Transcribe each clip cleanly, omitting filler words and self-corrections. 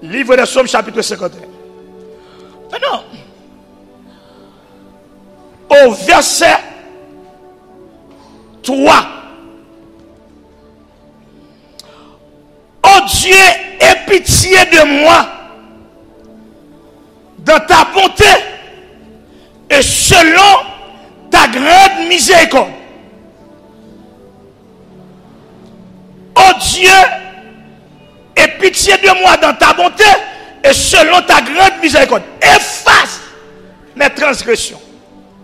Livre des Psaumes, chapitre 51. Maintenant, au verset 3. Oh Dieu, aie pitié de moi dans ta bonté et selon ta grande miséricorde. Oh Dieu, aie pitié de moi dans ta bonté et selon ta grande miséricorde. Efface mes transgressions.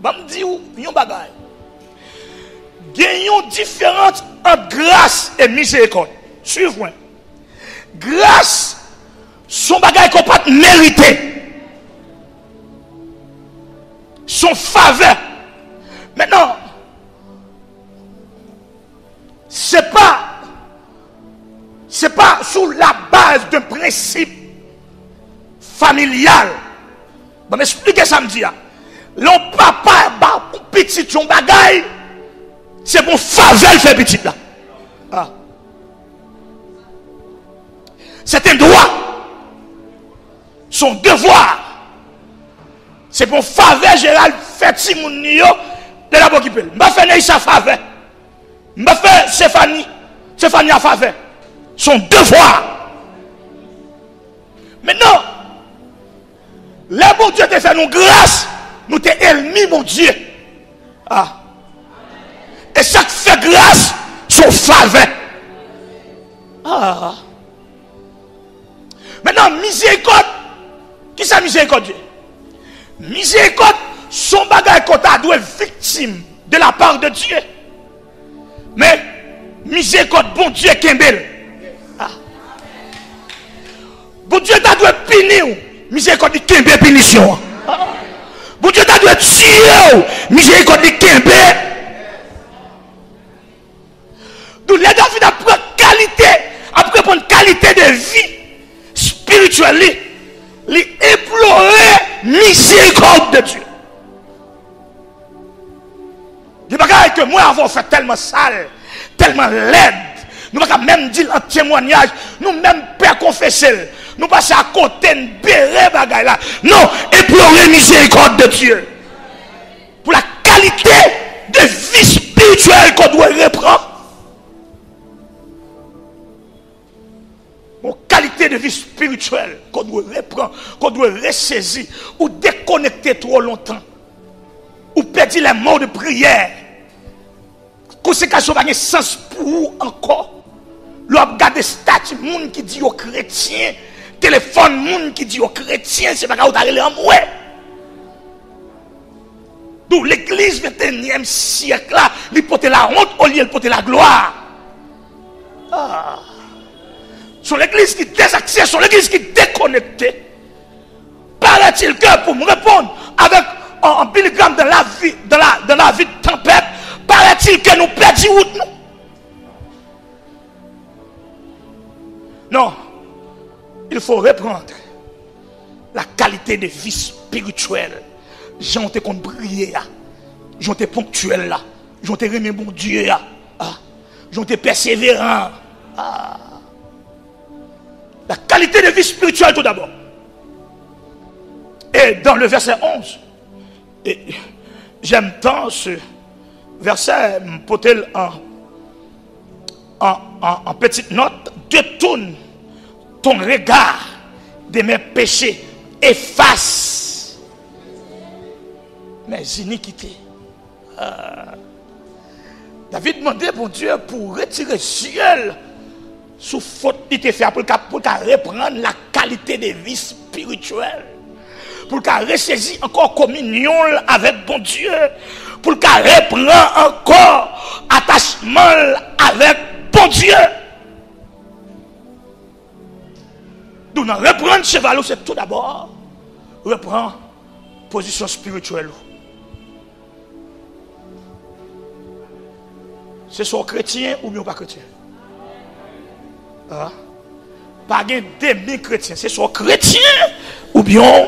Je me dis où, yon bagay. Gagnons différentes entre grâce et miséricorde. Suivez-moi. Grâce, son bagay qu'on pas mérité. Son faveur. Maintenant, c'est pas sous la base d'un principe familial. Je vais m'expliquer ça me dit. L'on papa ba petit ton bagay, c'est pour faveur fait petit là. Ah. C'est un droit. Son devoir. C'est pour faveur Gérald fait Timounio de la boki pel. M'a fait Neissa faveur. M'a fait Stéphanie a faveur. Son devoir. Maintenant, le bon Dieu te fait nous grâce, nous t'es ennemis, mon Dieu. Ah. Et chaque fait grâce, son faveur. Ah. Maintenant, miséricorde. Qui c'est miséricorde Dieu? Miséricorde, son bagage qu'on a doué victime de la part de Dieu. Mais, miséricorde, bon Dieu, Kembel. Ah. Bon Dieu, t'a doué punir. Miséricorde, Kembel, punition. Ah. Bon Dieu, t'a doué tuer. Miséricorde, Kembel. Donc, les David apprend qualité, après prendre qualité de vie spirituelle, les implorer miséricorde de Dieu. Des bagages que moi avons fait tellement sale, tellement laide, nous ne pouvons même dire en témoignage, nous même père confesser, nous passons à côté de béret bagaille là. Non, implorer miséricorde de Dieu. Pour la qualité de vie spirituelle qu'on doit reprendre. Qualité de vie spirituelle qu'on doit reprendre, qu'on doit ressaisir, ou déconnecter trop longtemps, ou perdre les mots de prière. Conséquence pas de sens pour vous encore. L'on regarde des statuts, moun qui dit aux chrétiens, téléphone moun qui dit aux chrétiens, c'est pas quand vous allez en mourir. D'où l'église 21e siècle là, il porte la honte au lieu de porter la gloire. Ah. Sur l'église qui est désaxée, sur l'église qui est déconnectée. Paraît-il que pour me répondre avec un pilgrim dans la vie de tempête, paraît-il que nous perdons route nous? Non. Il faut reprendre la qualité de vie spirituelle. J'en te compte briller là. J'en te ponctuel là. J'en te remis bon Dieu là. J'en te persévérant. Ah. La qualité de vie spirituelle tout d'abord. Et dans le verset 11, j'aime tant ce verset, peut-être en petite note, détourne ton regard de mes péchés, efface mes iniquités. David demandait bon Dieu pour retirer le ciel sous faute il te fait pour reprendre la qualité de vie spirituelle, pour qu'elle ressaisisse encore communion avec bon Dieu, pour qu'elle reprenne encore attachement avec bon Dieu. Donc reprendre cheval, c'est tout d'abord reprendre position spirituelle. C'est soit chrétien ou bien pas chrétien. Pas un demi-chrétien, c'est soit chrétien ou bien